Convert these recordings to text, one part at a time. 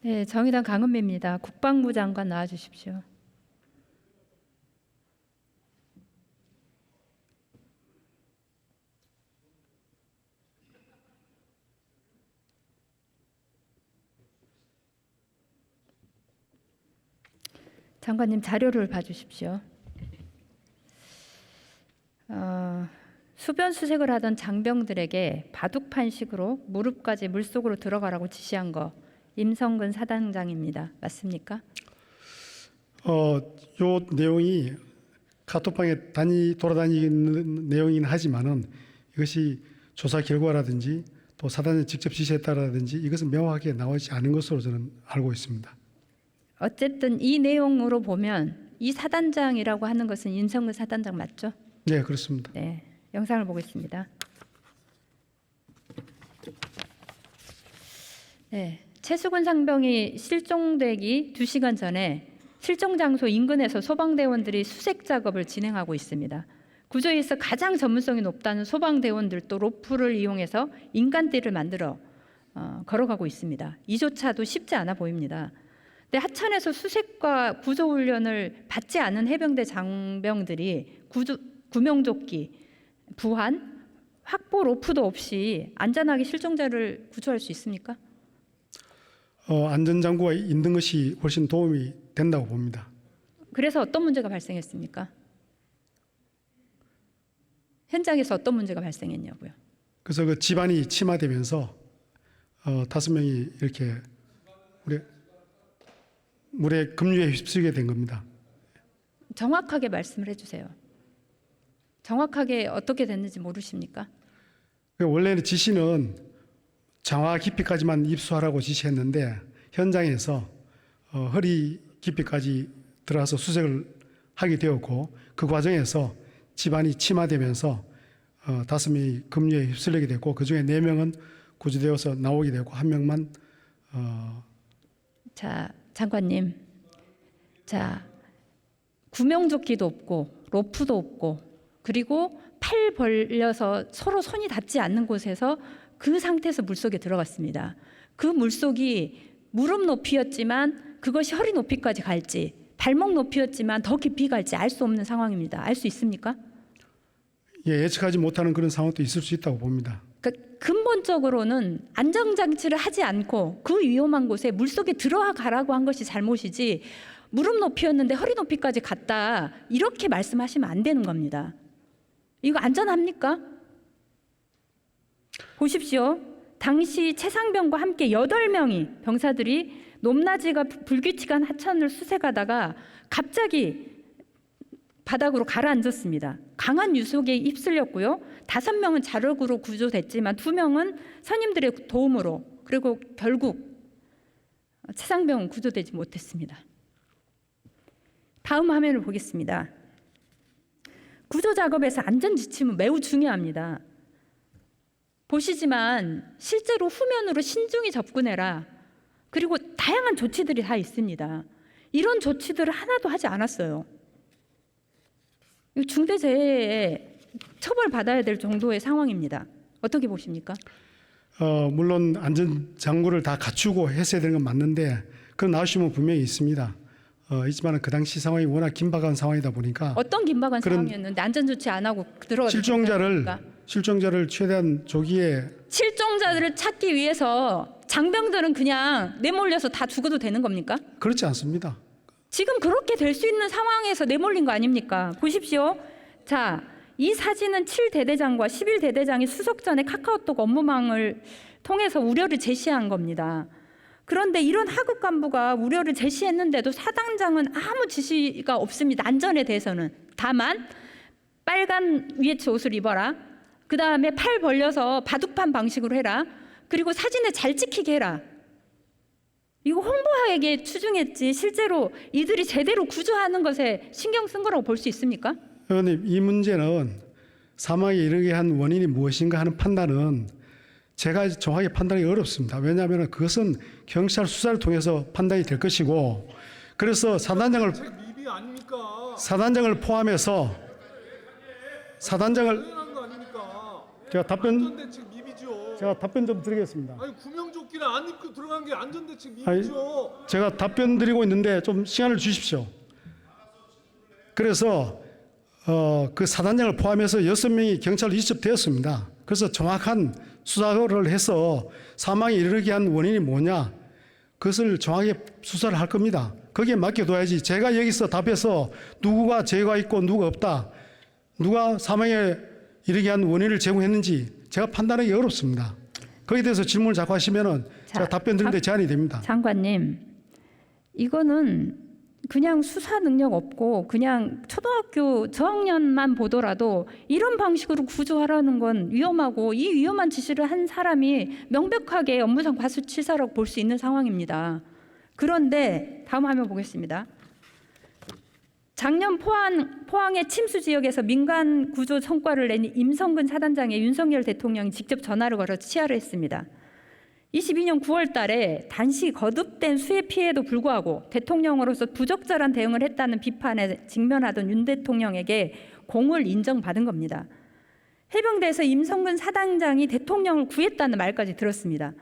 네, 정의당 강은미입니다. 국방부 장관 나와주십시오. 장관님 자료를 봐주십시오. 수변 수색을 하던 장병들에게 바둑판식으로 무릎까지 물속으로 들어가라고 지시한 거 임성근 사단장입니다. 맞습니까? 요 내용이 카톡방에 돌아다니는 내용이긴 하지만은 이것이 조사 결과라든지 또 사단이 직접 지시했다라든지 이것은 명확하게 나오지 않은 것으로 저는 알고 있습니다. 어쨌든 이 내용으로 보면 이 사단장이라고 하는 것은 임성근 사단장 맞죠? 네, 그렇습니다. 네, 영상을 보겠습니다. 네, 최수근 상병이 실종되기 2시간 전에 실종 장소 인근에서 소방대원들이 수색 작업을 진행하고 있습니다. 구조에 있어 가장 전문성이 높다는 소방대원들도 로프를 이용해서 인간띠를 만들어 걸어가고 있습니다. 이조차도 쉽지 않아 보입니다. 근데 하천에서 수색과 구조훈련을 받지 않은 해병대 장병들이 구명조끼, 부한, 확보 로프도 없이 안전하게 실종자를 구조할 수 있습니까? 안전장구가 있는 것이 훨씬 도움이 된다고 봅니다. 그래서 어떤 문제가 발생했습니까? 현장에서 어떤 문제가 발생했냐고요? 그래서 그 집안이 침하되면서 5명이 이렇게 물에 급류에 휩쓸게 된 겁니다. 정확하게 말씀을 해주세요. 정확하게 어떻게 됐는지 모르십니까? 원래는 지시는 장화 깊이까지만 입수하라고 지시했는데 현장에서 허리 깊이까지 들어가서 수색을 하게 되었고 그 과정에서 집안이 침하되면서 5명이 급류에 휩쓸리게 됐고 그중에 4명은 구조되어서 나오게 되고 1명만 자, 장관님. 자, 구명조끼도 없고 로프도 없고 그리고 팔 벌려서 서로 손이 닿지 않는 곳에서 그 상태에서 물속에 들어갔습니다. 그 물속이 무릎 높이였지만 그것이 허리 높이까지 갈지 발목 높이였지만 더 깊이 갈지 알 수 없는 상황입니다. 알 수 있습니까? 예, 예측하지 못하는 그런 상황도 있을 수 있다고 봅니다. 그러니까 근본적으로는 안전장치를 하지 않고 그 위험한 곳에 물속에 들어가라고 한 것이 잘못이지 무릎 높이였는데 허리 높이까지 갔다 이렇게 말씀하시면 안 되는 겁니다. 이거 안전합니까? 보십시오. 당시 최상병과 함께 8명이 병사들이 높낮이가 불규칙한 하천을 수색하다가 갑자기 바닥으로 가라앉았습니다. 강한 유속에 휩쓸렸고요. 5명은 자력으로 구조됐지만 2명은 선임들의 도움으로 그리고 결국 최상병은 구조되지 못했습니다. 다음 화면을 보겠습니다. 구조 작업에서 안전 지침은 매우 중요합니다. 보시지만 실제로 후면으로 신중히 접근해라. 그리고 다양한 조치들이 다 있습니다. 이런 조치들을 하나도 하지 않았어요. 중대재해에 처벌받아야 될 정도의 상황입니다. 어떻게 보십니까? 물론 안전장구를 다 갖추고 했어야 되는 건 맞는데 그런 아쉬움은 분명히 있습니다. 있지만 그 당시 상황이 워낙 긴박한 상황이다 보니까 어떤 긴박한 상황이었는데 안전조치 안 하고 들어가 실종자를 최대한 조기에 실종자들을 찾기 위해서 장병들은 그냥 내몰려서 다 죽어도 되는 겁니까? 그렇지 않습니다. 지금 그렇게 될 수 있는 상황에서 내몰린 거 아닙니까? 보십시오. 자, 이 사진은 7대대장과 11대대장이 수속 전에 카카오톡 업무망을 통해서 우려를 제시한 겁니다. 그런데 이런 하급 간부가 우려를 제시했는데도 사단장은 아무 지시가 없습니다. 안전에 대해서는. 다만 빨간 위에치 옷을 입어라. 그 다음에 팔 벌려서 바둑판 방식으로 해라. 그리고 사진을 잘 찍히게 해라. 이거 홍보하게 추중했지 실제로 이들이 제대로 구조하는 것에 신경 쓴 거라고 볼 수 있습니까? 의원님, 이 문제는 사망에 이르게 한 원인이 무엇인가 하는 판단은 제가 정확하게 판단하기 어렵습니다. 왜냐하면 그것은 경찰 수사를 통해서 판단이 될 것이고 그래서 사단장을 포함해서 제가 답변 좀 드리겠습니다. 아니 구명조끼 조끼를 안 입고 들어간 게 안전대책 아니, 위반이죠. 제가 답변 드리고 있는데 좀 시간을 주십시오. 그래서 그 사단장을 포함해서 6명이 경찰로 이첩되었습니다. 그래서 정확한 수사를 해서 사망에 이르게 한 원인이 뭐냐, 그것을 정확하게 수사를 할 겁니다. 거기에 맡겨둬야지 제가 여기서 답해서 누구가 죄가 있고 누가 없다, 누가 사망에 이르게 한 원인을 제공했는지 제가 판단하기 어렵습니다. 거기에 대해서 질문을 자꾸 하시면은 제가 답변 드리는데 제한이 됩니다. 장관님, 이거는 그냥 수사 능력 없고 그냥 초등학교 저학년만 보더라도 이런 방식으로 구조하라는 건 위험하고, 이 위험한 지시를 한 사람이 명백하게 업무상 과실치사라고 볼 수 있는 상황입니다. 그런데 다음 화면 보겠습니다. 작년 포항의 침수 지역에서 민간 구조 성과를 낸 임성근 사단장에 윤석열 대통령이 직접 전화를 걸어 치하를 했습니다. 22년 9월 달에 단시 거듭된 수해 피해에도 불구하고 대통령으로서 부적절한 대응을 했다는 비판에 직면하던 윤 대통령에게 공을 인정받은 겁니다. 해병대에서 임성근 사단장이 대통령을 구했다는 말까지 들었습니다.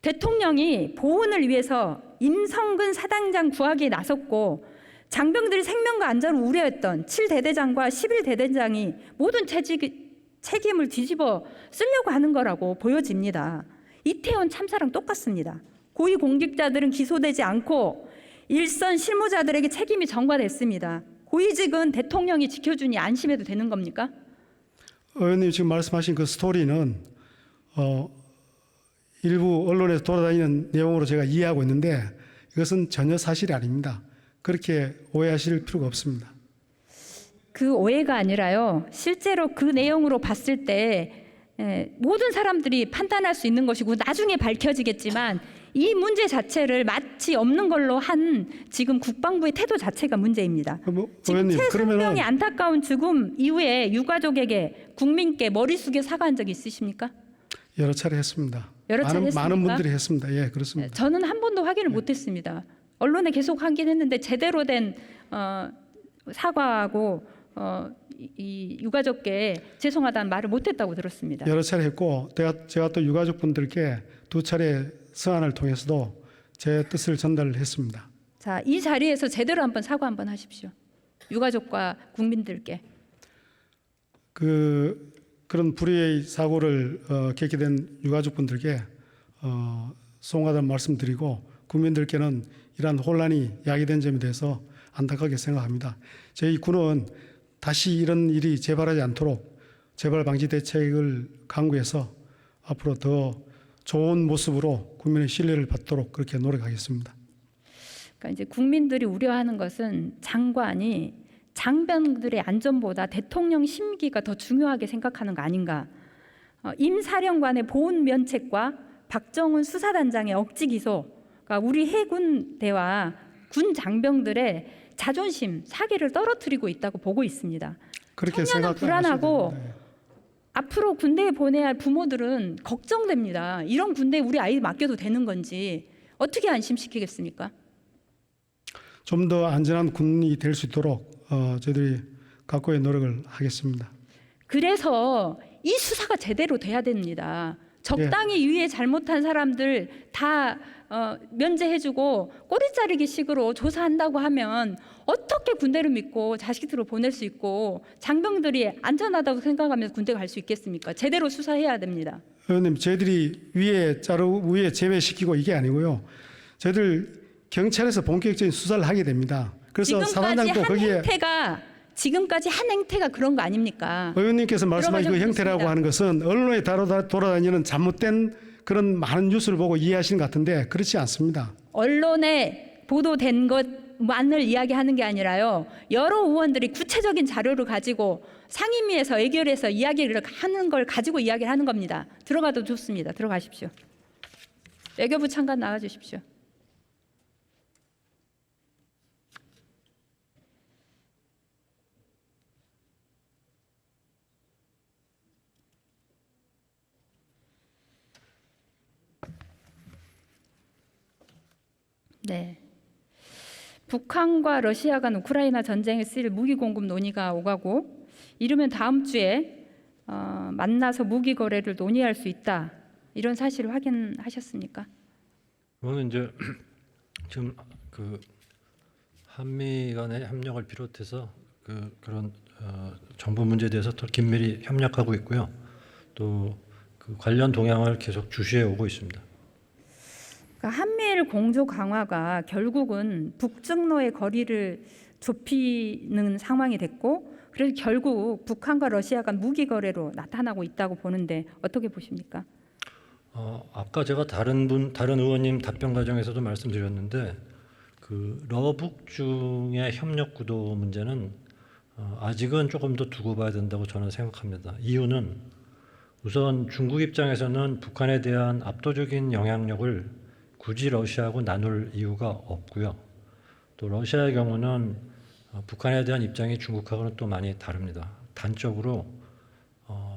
대통령이 보훈을 위해서 임성근 사단장 구하기에 나섰고, 장병들이 생명과 안전을 우려했던 7대대장과 11대대장이 모든 책임을 뒤집어 쓰려고 하는 거라고 보여집니다. 이태원 참사랑 똑같습니다. 고위 공직자들은 기소되지 않고 일선 실무자들에게 책임이 전가됐습니다. 고위직은 대통령이 지켜주니 안심해도 되는 겁니까? 의원님 지금 말씀하신 그 스토리는 일부 언론에서 돌아다니는 내용으로 제가 이해하고 있는데 이것은 전혀 사실이 아닙니다. 그렇게 오해하실 필요가 없습니다. 그 오해가 아니라요, 실제로 그 내용으로 봤을 때 모든 사람들이 판단할 수 있는 것이고 나중에 밝혀지겠지만, 이 문제 자체를 마치 없는 걸로 한 지금 국방부의 태도 자체가 문제입니다. 지금 의원님, 최순명의 안타까운 죽음 이후에 유가족에게, 국민께 머리 숙여 사과한 적 있으십니까? 여러 차례 했습니다. 여러 차례 했습니까? 많은 분들이 했습니다. 예, 그렇습니다. 저는 한 번도 확인을 못했습니다. 언론에 계속 하긴 했는데 제대로 된 사과하고 이 유가족께 죄송하다는 말을 못했다고 들었습니다. 여러 차례 했고 제가 또 유가족분들께 2차례 서한을 통해서도 제 뜻을 전달했습니다. 자, 이 자리에서 제대로 한번 사과 한번 하십시오. 유가족과 국민들께. 그런 불의의 사고를 겪게 된 유가족분들께 송하다는 말씀드리고, 국민들께는 이러한 혼란이 야기된 점에 대해서 안타깝게 생각합니다. 저희 군은 다시 이런 일이 재발하지 않도록 재발 방지 대책을 강구해서 앞으로 더 좋은 모습으로 국민의 신뢰를 받도록 그렇게 노력하겠습니다. 그러니까 이제 국민들이 우려하는 것은 장관이 장병들의 안전보다 대통령 심기가 더 중요하게 생각하는 거 아닌가. 임 사령관의 보훈 면책과 박정훈 수사단장의 억지 기소가 우리 해군대와 군 장병들의 자존심, 사기를 떨어뜨리고 있다고 보고 있습니다. 그렇게 청년은 불안하고 네. 앞으로 군대에 보내야 할 부모들은 걱정됩니다. 이런 군대에 우리 아이 맡겨도 되는 건지 어떻게 안심시키겠습니까? 좀 더 안전한 군이 될 수 있도록 저희들이 각고의 노력을 하겠습니다. 그래서 이 수사가 제대로 돼야 됩니다. 적당히 유해 잘못한 사람들 다 면제해주고 꼬리 자르기 식으로 조사한다고 하면 어떻게 군대를 믿고 자식들을 보낼 수 있고 장병들이 안전하다고 생각하면서 군대 갈 수 있겠습니까? 제대로 수사해야 됩니다. 의원님, 저희들이 위에 제외시키고 이게 아니고요. 저희들 경찰에서 본격적인 수사를 하게 됩니다. 그래서 사단장도 거기에 지금까지 한 행태가 그런 거 아닙니까? 의원님께서 말씀하신 그 형태라고 좋습니다. 하는 것은 언론에 돌아다니는 잘못된 그런 많은 뉴스를 보고 이해하시는 것 같은데 그렇지 않습니다. 언론에 보도된 것만을 이야기하는 게 아니라요, 여러 의원들이 구체적인 자료를 가지고 상임위에서 의결해서 이야기를 하는 걸 가지고 이야기를 하는 겁니다. 들어가도 좋습니다. 들어가십시오. 외교부 참관 나와주십시오. 네. 북한과 러시아 간 우크라이나 전쟁에 쓰일 무기 공급 논의가 오가고, 이르면 다음 주에 만나서 무기 거래를 논의할 수 있다, 이런 사실을 확인하셨습니까? 그거는 이제 지금 그 한미 간의 협력을 비롯해서 그런 정부 문제에 대해서 더 긴밀히 협력하고 있고요. 또 그 관련 동향을 계속 주시해 오고 있습니다. 그러니까 한미일 공조 강화가 결국은 북중로의 거리를 좁히는 상황이 됐고, 그래서 결국 북한과 러시아 간 무기 거래로 나타나고 있다고 보는데 어떻게 보십니까? 아까 제가 다른 의원님 답변 과정에서도 말씀드렸는데 그 러북중의 협력 구도 문제는 아직은 조금 더 두고 봐야 된다고 저는 생각합니다. 이유는 우선 중국 입장에서는 북한에 대한 압도적인 영향력을 굳이 러시아하고 나눌 이유가 없고요. 또 러시아의 경우는 북한에 대한 입장이 중국하고는 또 많이 다릅니다. 단적으로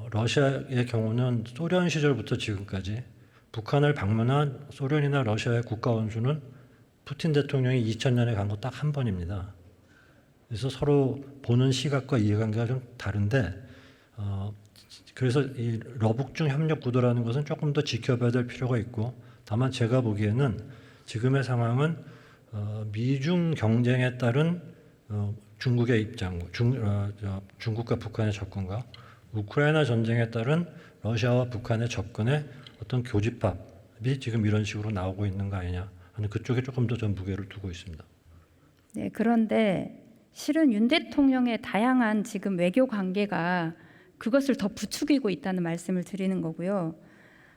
러시아의 경우는 소련 시절부터 지금까지 북한을 방문한 소련이나 러시아의 국가 원수는 푸틴 대통령이 2000년에 간 거 딱 한 번입니다. 그래서 서로 보는 시각과 이해관계가 좀 다른데 그래서 이 러북중 협력 구도라는 것은 조금 더 지켜봐야 될 필요가 있고, 다만 제가 보기에는 지금의 상황은 미중 경쟁에 따른 중국의 입장, 중국과 북한의 접근과 우크라이나 전쟁에 따른 러시아와 북한의 접근의 어떤 교집합이 지금 이런 식으로 나오고 있는 거 아니냐 하는 그쪽에 조금 더 전 무게를 두고 있습니다. 네, 그런데 실은 윤 대통령의 다양한 지금 외교 관계가 그것을 더 부추기고 있다는 말씀을 드리는 거고요.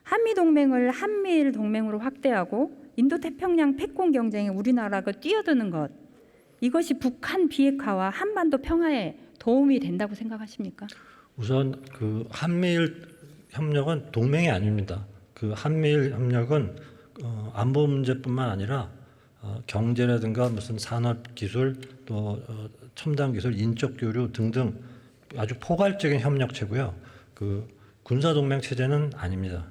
한미 동맹을 한미일 동맹으로 확대하고 인도 태평양 패권 경쟁에 우리나라가 뛰어드는 것, 이것이 북한 비핵화와 한반도 평화에 도움이 된다고 생각하십니까? 우선 그 한미일 협력은 동맹이 아닙니다. 그 한미일 협력은 안보 문제뿐만 아니라 경제라든가 무슨 산업 기술 또 첨단 기술, 인적 교류 등등 아주 포괄적인 협력체고요. 그 군사 동맹 체제는 아닙니다.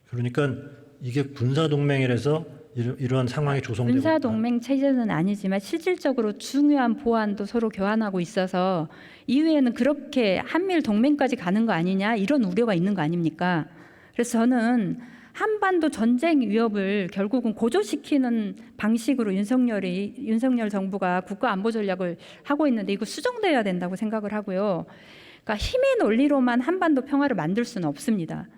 그러니까 이게 군사 동맹이라서 이러한 상황이 조성되고 군사 동맹 체제는 아니지만 실질적으로 중요한 보안도 서로 교환하고 있어서 이후에는 그렇게 한미일 동맹까지 가는 거 아니냐 이런 우려가 있는 거 아닙니까? 그래서 저는 한반도 전쟁 위협을 결국은 고조시키는 방식으로 윤석열 정부가 국가 안보 전략을 하고 있는데 이거 수정돼야 된다고 생각을 하고요. 그러니까 힘의 논리로만 한반도 평화를 만들 수는 없습니다.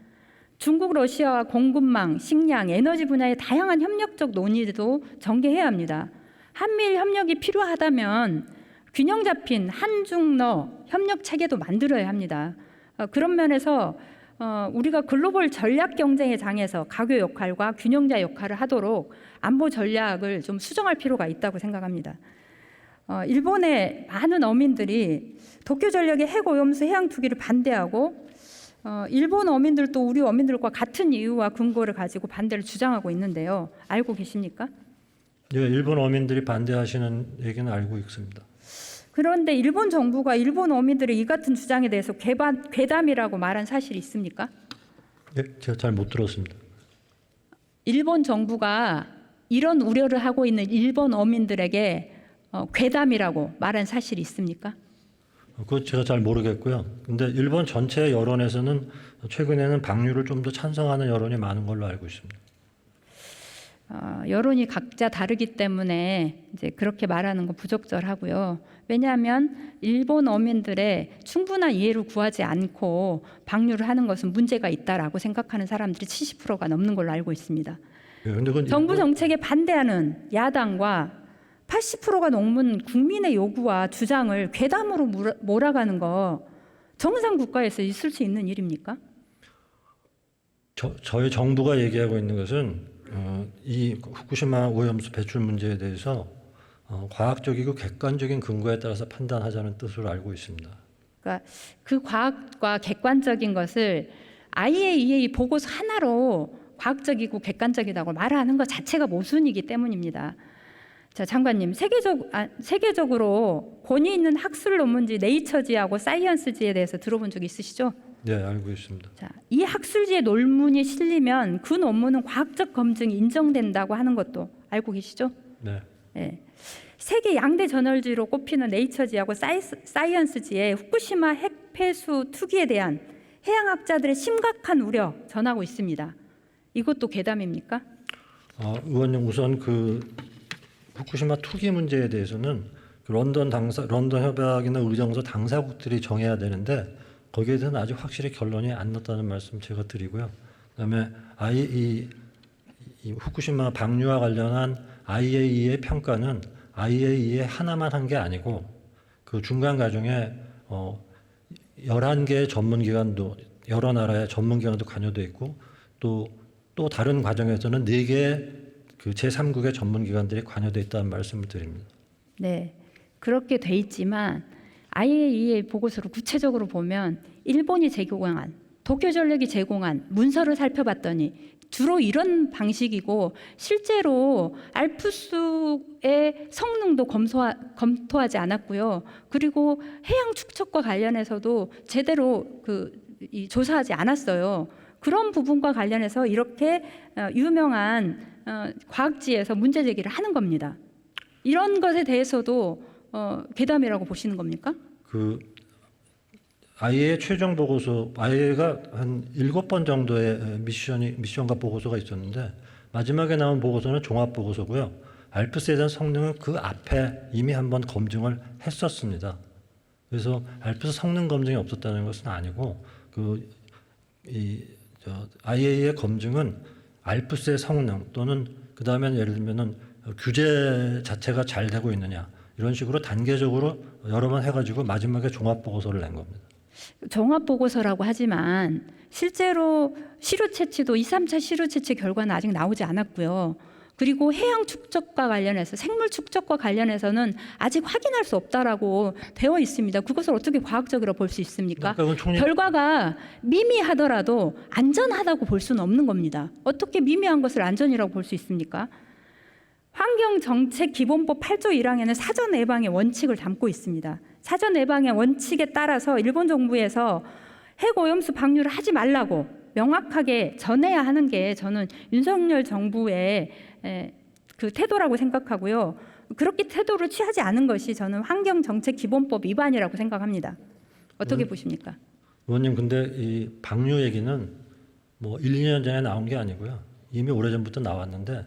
중국, 러시아와 공급망, 식량, 에너지 분야의 다양한 협력적 논의도 전개해야 합니다. 한미일 협력이 필요하다면 균형 잡힌 한중러 협력 체계도 만들어야 합니다. 그런 면에서 우리가 글로벌 전략 경쟁의 장에서 가교 역할과 균형자 역할을 하도록 안보 전략을 좀 수정할 필요가 있다고 생각합니다. 일본의 많은 어민들이 도쿄 전력의 핵 오염수 해양 투기를 반대하고 일본 어민들도 우리 어민들과 같은 이유와 근거를 가지고 반대를 주장하고 있는데요. 알고 계십니까? 예, 일본 어민들이 반대하시는 얘기는 알고 있습니다. 그런데 일본 정부가 일본 어민들의 이 같은 주장에 대해서 괴담이라고 말한 사실이 있습니까? 예, 제가 잘 못 들었습니다. 일본 정부가 이런 우려를 하고 있는 일본 어민들에게 괴담이라고 말한 사실이 있습니까? 그거 제가 잘 모르겠고요. 근데 일본 전체 여론에서는 최근에는 방류를 좀 더 찬성하는 여론이 많은 걸로 알고 있습니다. 여론이 각자 다르기 때문에 이제 그렇게 말하는 건 부적절하고요. 왜냐하면 일본 어민들의 충분한 이해를 구하지 않고 방류를 하는 것은 문제가 있다라고 생각하는 사람들이 70%가 넘는 걸로 알고 있습니다. 예, 근데 그건 정부 정책에 반대하는 야당과 80%가 넘는 국민의 요구와 주장을 괴담으로 몰아가는 거 정상 국가에서 있을 수 있는 일입니까? 저희 정부가 얘기하고 있는 것은 이 후쿠시마 오염수 배출 문제에 대해서 과학적이고 객관적인 근거에 따라서 판단하자는 뜻으로 알고 있습니다. 그러니까 그 과학과 객관적인 것을 IAEA 보고서 하나로 과학적이고 객관적이라고 말하는 것 자체가 모순이기 때문입니다. 자, 장관님, 세계적으로 권위 있는 학술 논문지 네이처지하고 사이언스지에 대해서 들어본 적 있으시죠? 네, 알고 있습니다. 자, 이 학술지의 논문이 실리면 그 논문은 과학적 검증이 인정된다고 하는 것도 알고 계시죠? 네. 네. 세계 양대 저널지로 꼽히는 네이처지하고 사이언스지에 후쿠시마 핵 폐수 투기에 대한 해양학자들의 심각한 우려 전하고 있습니다. 이것도 괴담입니까? 의원님 우선 그 후쿠시마 투기 문제에 대해서는 그 런던 협약이나 의정서 당사국들이 정해야 되는데 거기에 대해서는 아직 확실히 결론이 안 났다는 말씀 제가 드리고요. 그다음에 이 후쿠시마 방류와 관련한 IAEA의 평가는 IAEA 하나만 한 게 아니고 그 중간 과정에 11개의 전문기관도 여러 나라의 전문기관도 관여돼 있고 또 다른 과정에서는 4개의 그 제3국의 전문기관들이 관여돼 있다는 말씀을 드립니다. 네, 그렇게 돼 있지만 IAEA 보고서를 구체적으로 보면 일본이 제공한, 도쿄전력이 제공한 문서를 살펴봤더니 주로 이런 방식이고 실제로 알프스의 성능도 검토하지 않았고요. 그리고 해양 축척과 관련해서도 제대로 조사하지 않았어요. 그런 부분과 관련해서 이렇게 유명한 과학지에서 문제 제기를 하는 겁니다. 이런 것에 대해서도 괴담이라고 보시는 겁니까? 그 IAEA 최종 보고서, IAEA가 한 7번 정도의 미션과 보고서가 있었는데 마지막에 나온 보고서는 종합 보고서고요. 알프스에 대한 성능은 그 앞에 이미 한번 검증을 했었습니다. 그래서 알프스 성능 검증이 없었다는 것은 아니고 IAEA의 검증은 알프스의 성능 또는 그 다음에 예를 들면은 규제 자체가 잘 되고 있느냐 이런 식으로 단계적으로 여러 번 해가지고 마지막에 종합 보고서를 낸 겁니다. 종합 보고서라고 하지만 실제로 시료 채취도 2, 3차 시료 채취 결과는 아직 나오지 않았고요. 그리고 해양 축적과 관련해서 생물 축적과 관련해서는 아직 확인할 수 없다라고 되어 있습니다. 그것을 어떻게 과학적으로 볼 수 있습니까? 결과가 미미하더라도 안전하다고 볼 수는 없는 겁니다. 어떻게 미미한 것을 안전이라고 볼 수 있습니까? 환경정책기본법 8조 1항에는 사전 예방의 원칙을 담고 있습니다. 사전 예방의 원칙에 따라서 일본 정부에서 핵오염수 방류를 하지 말라고 명확하게 전해야 하는 게 저는 윤석열 정부의 그 태도라고 생각하고요. 그렇게 태도를 취하지 않은 것이 저는 환경정책기본법 위반이라고 생각합니다. 어떻게 보십니까? 의원님, 근데 이 방류 얘기는 뭐 1, 2년 전에 나온 게 아니고요. 이미 오래전부터 나왔는데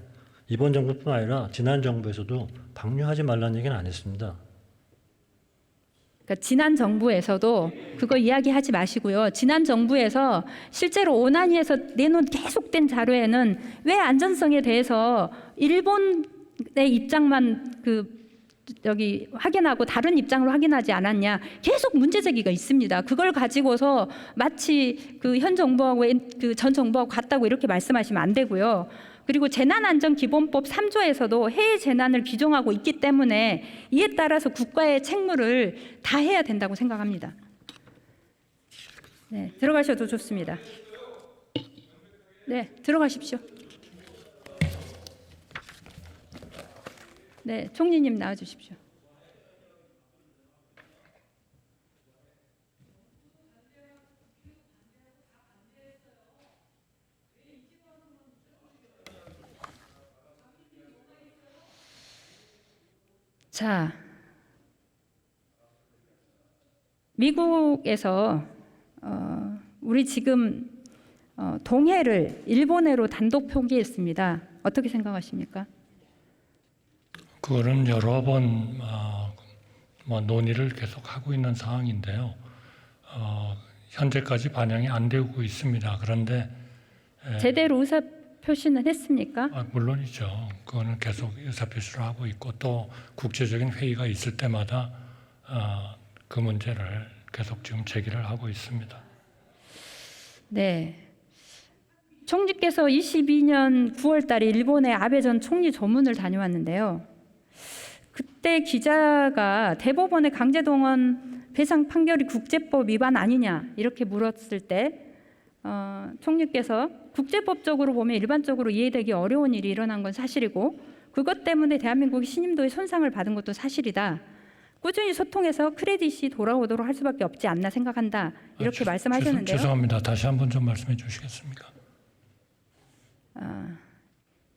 이번 정부뿐 아니라 지난 정부에서도 방류하지 말라는 얘기는 안 했습니다. 그러니까 지난 정부에서도 그거 이야기하지 마시고요. 지난 정부에서 실제로 오나니에서 내놓은 계속된 자료에는 왜 안전성에 대해서 일본의 입장만 여기 확인하고 다른 입장으로 확인하지 않았냐 계속 문제 제기가 있습니다. 그걸 가지고서 마치 현 정부하고 전 정부하고 같다고 이렇게 말씀하시면 안 되고요. 그리고 재난안전기본법 3조에서도 해외 재난을 규정하고 있기 때문에 이에 따라서 국가의 책무를 다해야 된다고 생각합니다. 네, 들어가셔도 좋습니다. 네, 들어가십시오. 네, 총리님 나와주십시오. 자, 미국에서 우리 지금 동해를 일본해로 단독 표기했습니다. 어떻게 생각하십니까? 그거는 여러 번 논의를 계속 하고 있는 상황인데요. 현재까지 반영이 안 되고 있습니다. 그런데 제대로 의사 표시는 했습니까? 물론이죠. 그거는 계속 의사 표시를 하고 있고 또 국제적인 회의가 있을 때마다 그 문제를 계속 지금 제기를 하고 있습니다. 네. 총리께서 22년 9월달에 일본의 아베 전 총리 조문을 다녀왔는데요. 그때 기자가 대법원의 강제동원 배상 판결이 국제법 위반 아니냐 이렇게 물었을 때 총리께서 국제법적으로 보면 일반적으로 이해되기 어려운 일이 일어난 건 사실이고 그것 때문에 대한민국이 신임도에 손상을 받은 것도 사실이다. 꾸준히 소통해서 크레딧이 돌아오도록 할 수밖에 없지 않나 생각한다. 이렇게 말씀하셨는데요. 죄송합니다. 다시 한번 좀 말씀해 주시겠습니까?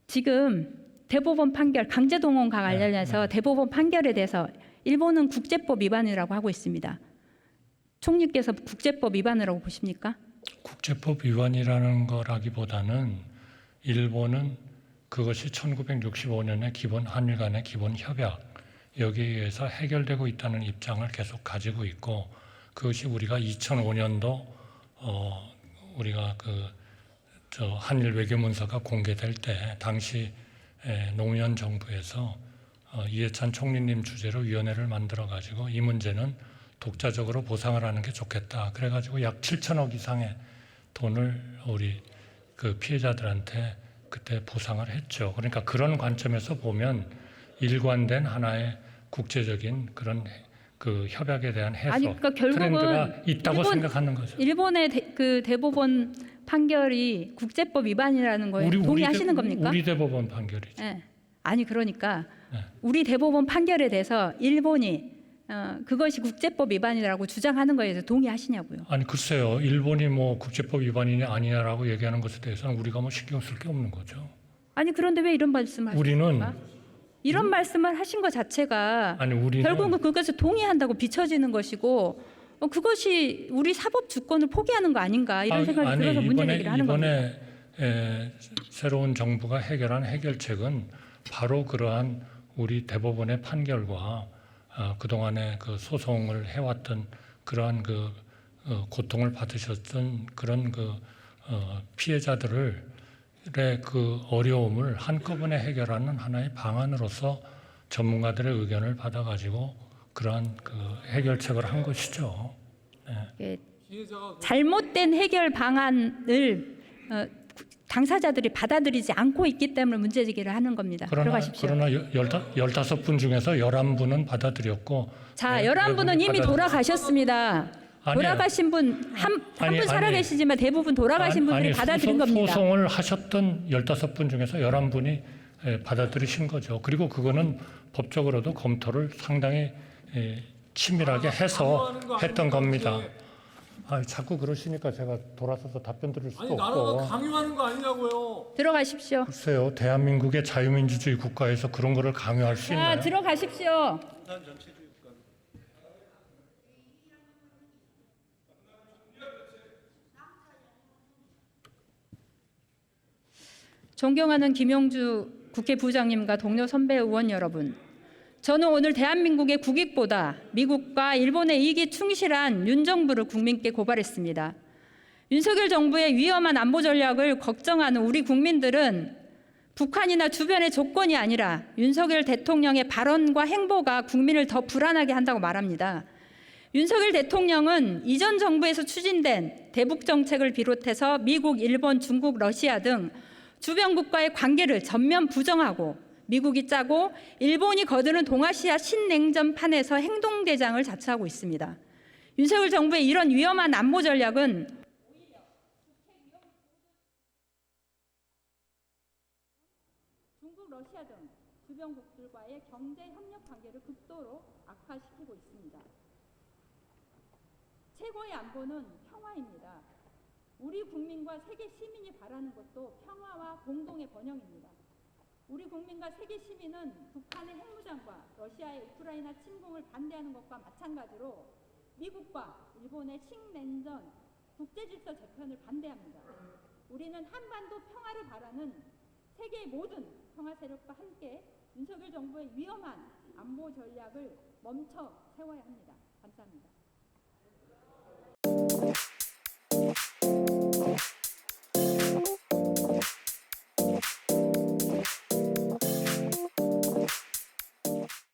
지금 대법원 판결 강제동원과 관련해서 대법원 판결에 대해서 일본은 국제법 위반이라고 하고 있습니다. 총리께서 국제법 위반이라고 보십니까? 국제법 위반이라는 거라기보다는 일본은 그것이 1965년에 기본 한일 간의 기본 협약 여기에 의해서 해결되고 있다는 입장을 계속 가지고 있고, 그것이 우리가 2005년도 우리가 한일 외교문서가 공개될 때 당시 노무현 정부에서 이해찬 총리님 주재로 위원회를 만들어 가지고 이 문제는 독자적으로 보상을 하는 게 좋겠다. 그래가지고 약 7천억 이상의 돈을 우리 그 피해자들한테 그때 보상을 했죠. 그러니까 그런 관점에서 보면 일관된 하나의 국제적인 그런 그 협약에 대한 해석, 아니, 그러니까 결국은 트렌드가 있다고 생각하는 거죠. 일본의 그 대법원 판결이 국제법 위반이라는 거에 동의하시는 겁니까? 우리 대법원 판결이죠. 네. 아니 그러니까 네. 우리 대법원 판결에 대해서 일본이 그것이 국제법 위반이라고 주장하는 거에 대해서 동의하시냐고요. 아니 글쎄요, 일본이 뭐 국제법 위반이냐 아니냐라고 얘기하는 것에 대해서는 우리가 뭐 신경 쓸 게 없는 거죠. 아니 그런데 왜 이런 말씀을 하십니까? 우리는 이런 말씀을 하신 것 자체가 결국은 그것을 동의한다고 비춰지는 것이고 그것이 우리 사법 주권을 포기하는 거 아닌가 이런 생각이 들어서 문제 제기를 하는 겁니다. 이번에 새로운 정부가 해결한 해결책은 바로 그러한 우리 대법원의 판결과 그동안에 그 소송을 해왔던 그러한 그 고통을 받으셨던 그런 피해자들의 그 어려움을 한꺼번에 해결하는 하나의 방안으로서 전문가들의 의견을 받아가지고 그러한 그 해결책을 한 것이죠. 네. 잘못된 해결 방안을 당사자들이 받아들이지 않고 있기 때문에 문제 제기를 하는 겁니다. 들어가십시오. 그러나 15분 중에서 11분은 받아들였고, 자, 11분은 이미 돌아가셨습니다. 아니에요. 돌아가신 분 한 분 살아계시지만 대부분 돌아가신 분들이 받아들인 겁니다. 소송을 하셨던 15분 중에서 11분이 받아들이신 거죠. 그리고 그거는 법적으로도 검토를 상당히 치밀하게 해서 했던 겁니다. 자꾸 그러시니까 제가 돌아서서 답변 드릴 수도 없고. 나라가 강요하는 거 아니냐고요. 들어가십시오. 글쎄요, 대한민국의 자유민주주의 국가에서 그런 거를 강요할 수 있나요? 자, 들어가십시오. 존경하는 김용주 국회 부장님과 동료 선배 의원 여러분, 저는 오늘 대한민국의 국익보다 미국과 일본의 이익에 충실한 윤 정부를 국민께 고발했습니다. 윤석열 정부의 위험한 안보 전략을 걱정하는 우리 국민들은 북한이나 주변의 조건이 아니라 윤석열 대통령의 발언과 행보가 국민을 더 불안하게 한다고 말합니다. 윤석열 대통령은 이전 정부에서 추진된 대북 정책을 비롯해서 미국, 일본, 중국, 러시아 등 주변 국가의 관계를 전면 부정하고 미국이 짜고 일본이 거드는 동아시아 신냉전판에서 행동대장을 자처하고 있습니다. 윤석열 정부의 이런 위험한 안보 전략은 중국, 러시아 등 주변국들과의 경제 협력 관계를 극도로 악화시키고 있습니다. 최고의 안보는 평화입니다. 우리 국민과 세계 시민이 바라는 것도 평화와 공동의 번영입니다. 우리 국민과 세계 시민은 북한의 핵무장과 러시아의 우크라이나 침공을 반대하는 것과 마찬가지로 미국과 일본의 신냉전 국제질서 재편을 반대합니다. 우리는 한반도 평화를 바라는 세계의 모든 평화 세력과 함께 윤석열 정부의 위험한 안보 전략을 멈춰 세워야 합니다. 감사합니다.